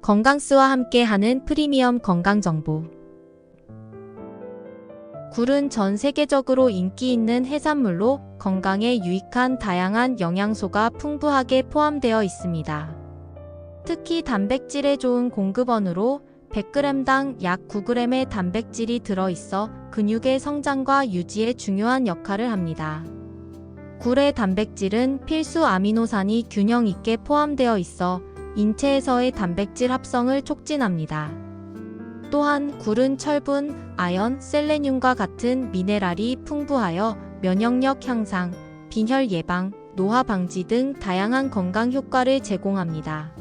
건강스와 함께하는 프리미엄 건강정보. 굴은 전 세계적으로 인기 있는 해산물로 건강에 유익한 다양한 영양소가 풍부하게 포함되어 있습니다. 특히 단백질에 좋은 공급원으로 100g당 약 9g의 단백질이 들어있어 근육의 성장과 유지에 중요한 역할을 합니다. 굴의 단백질은 필수 아미노산이 균형 있게 포함되어 있어 인체에서의 단백질 합성을 촉진합니다. 또한 굴은 철분, 아연, 셀레늄과 같은 미네랄이 풍부하여 면역력 향상, 빈혈 예방, 노화 방지 등 다양한 건강 효과를 제공합니다.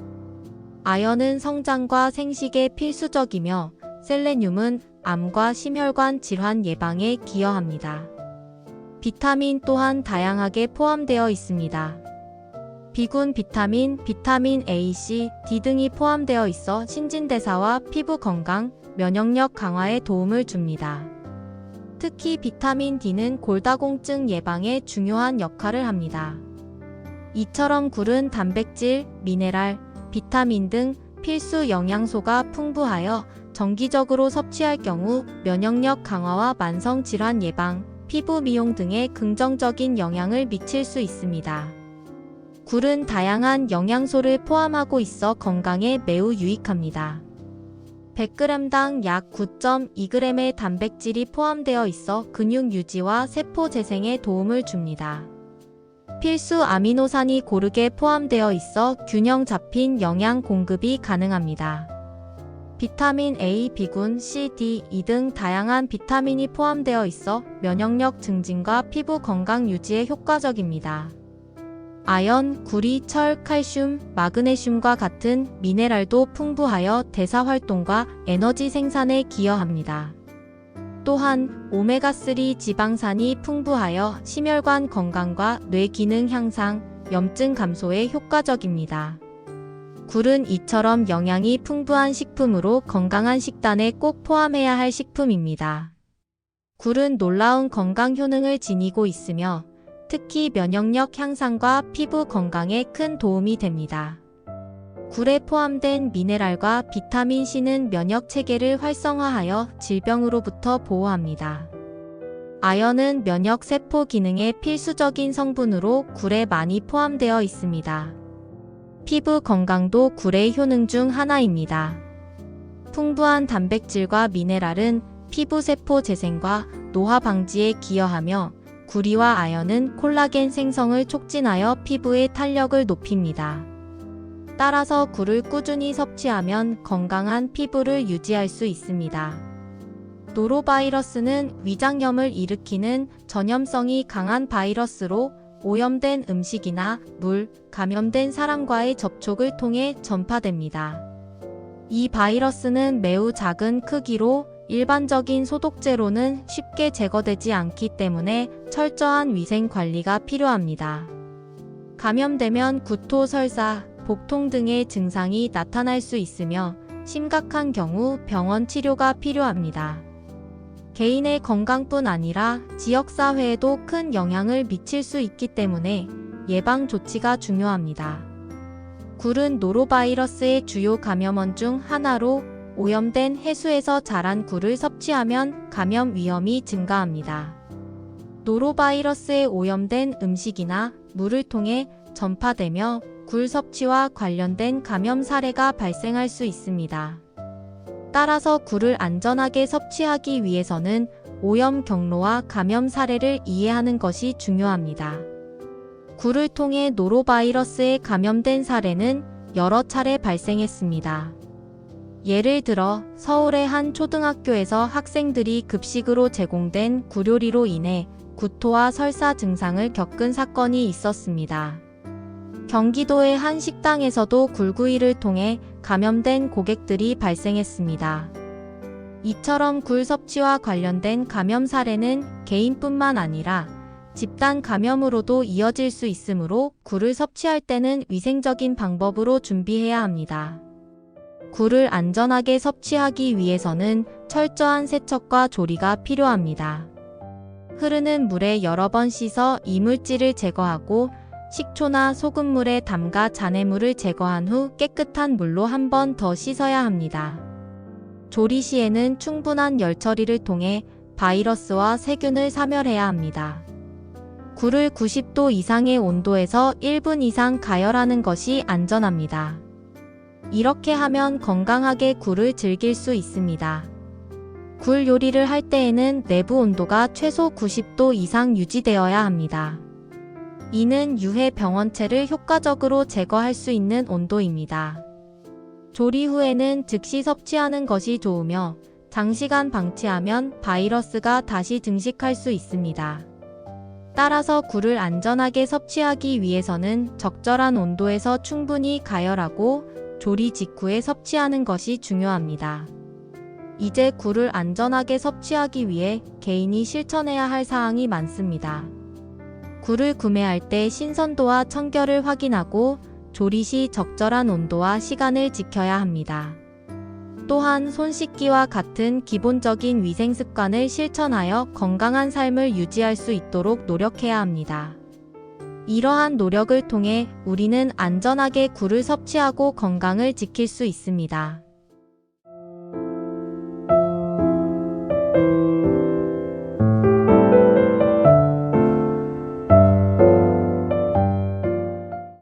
아연은 성장과 생식에 필수적이며 셀레늄은 암과 심혈관 질환 예방에 기여합니다. 비타민 또한 다양하게 포함되어 있습니다. 비군 비타민, 비타민 A, C, D 등이 포함되어 있어 신진대사와 피부 건강, 면역력 강화에 도움을 줍니다. 특히 비타민 D는 골다공증 예방에 중요한 역할을 합니다. 이처럼 굴은 단백질, 미네랄, 비타민 등 필수 영양소가 풍부하여 정기적으로 섭취할 경우 면역력 강화와 만성 질환 예방, 피부 미용 등에 긍정적인 영향을 미칠 수 있습니다. 굴은 다양한 영양소를 포함하고 있어 건강에 매우 유익합니다. 100g당 약 9.2g의 단백질이 포함되어 있어 근육 유지와 세포 재생에 도움을 줍니다. 필수 아미노산이 고르게 포함되어 있어 균형 잡힌 영양 공급이 가능합니다. 비타민 A, B군, C, D, E 등 다양한 비타민이 포함되어 있어 면역력 증진과 피부 건강 유지에 효과적입니다. 아연, 구리, 철, 칼슘, 마그네슘과 같은 미네랄도 풍부하여 대사 활동과 에너지 생산에 기여합니다. 또한 오메가3 지방산이 풍부하여 심혈관 건강과 뇌 기능 향상, 염증 감소에 효과적입니다. 굴은 이처럼 영양이 풍부한 식품으로 건강한 식단에 꼭 포함해야 할 식품입니다. 굴은 놀라운 건강 효능을 지니고 있으며 특히 면역력 향상과 피부 건강에 큰 도움이 됩니다. 굴에 포함된 미네랄과 비타민 C는 면역 체계를 활성화하여 질병으로부터 보호합니다. 아연은 면역 세포 기능에 필수적인 성분으로 굴에 많이 포함되어 있습니다. 피부 건강도 굴의 효능 중 하나입니다. 풍부한 단백질과 미네랄은 피부 세포 재생과 노화 방지에 기여하며 구리와 아연은 콜라겐 생성을 촉진하여 피부의 탄력을 높입니다. 따라서 굴을 꾸준히 섭취하면 건강한 피부를 유지할 수 있습니다. 노로바이러스는 위장염을 일으키는 전염성이 강한 바이러스로 오염된 음식이나 물, 감염된 사람과의 접촉을 통해 전파됩니다. 이 바이러스는 매우 작은 크기로 일반적인 소독제로는 쉽게 제거되지 않기 때문에 철저한 위생 관리가 필요합니다. 감염되면 구토, 설사, 복통 등의 증상이 나타날 수 있으며 심각한 경우 병원 치료가 필요합니다. 개인의 건강뿐 아니라 지역사회에도 큰 영향을 미칠 수 있기 때문에 예방 조치가 중요합니다. 굴은 노로바이러스의 주요 감염원 중 하나로 오염된 해수에서 자란 굴을 섭취하면 감염 위험이 증가합니다. 노로바이러스에 오염된 음식이나 물을 통해 전파되며 굴 섭취와 관련된 감염 사례가 발생할 수 있습니다. 따라서 굴을 안전하게 섭취하기 위해서는 오염 경로와 감염 사례를 이해하는 것이 중요합니다. 굴을 통해 노로바이러스에 감염된 사례는 여러 차례 발생했습니다. 예를 들어 서울의 한 초등학교에서 학생들이 급식으로 제공된 굴요리로 인해 구토와 설사 증상을 겪은 사건이 있었습니다. 경기도의 한 식당에서도 굴구이를 통해 감염된 고객들이 발생했습니다. 이처럼 굴 섭취와 관련된 감염 사례는 개인뿐만 아니라 집단 감염으로도 이어질 수 있으므로 굴을 섭취할 때는 위생적인 방법으로 준비해야 합니다. 굴을 안전하게 섭취하기 위해서는 철저한 세척과 조리가 필요합니다. 흐르는 물에 여러 번 씻어 이물질을 제거하고 식초나 소금물에 담가 잔해물을 제거한 후 깨끗한 물로 한 번 더 씻어야 합니다. 조리 시에는 충분한 열 처리를 통해 바이러스와 세균을 사멸해야 합니다. 굴을 90도 이상의 온도에서 1분 이상 가열하는 것이 안전합니다. 이렇게 하면 건강하게 굴을 즐길 수 있습니다. 굴 요리를 할 때에는 내부 온도가 최소 90도 이상 유지되어야 합니다. 이는 유해 병원체를 효과적으로 제거할 수 있는 온도입니다. 조리 후에는 즉시 섭취하는 것이 좋으며 장시간 방치하면 바이러스가 다시 증식할 수 있습니다. 따라서 굴을 안전하게 섭취하기 위해서는 적절한 온도에서 충분히 가열하고 조리 직후에 섭취하는 것이 중요합니다. 이제 굴을 안전하게 섭취하기 위해 개인이 실천해야 할 사항이 많습니다. 굴을 구매할 때 신선도와 청결을 확인하고 조리 시 적절한 온도와 시간을 지켜야 합니다. 또한 손 씻기와 같은 기본적인 위생 습관을 실천하여 건강한 삶을 유지할 수 있도록 노력해야 합니다. 이러한 노력을 통해 우리는 안전하게 굴을 섭취하고 건강을 지킬 수 있습니다.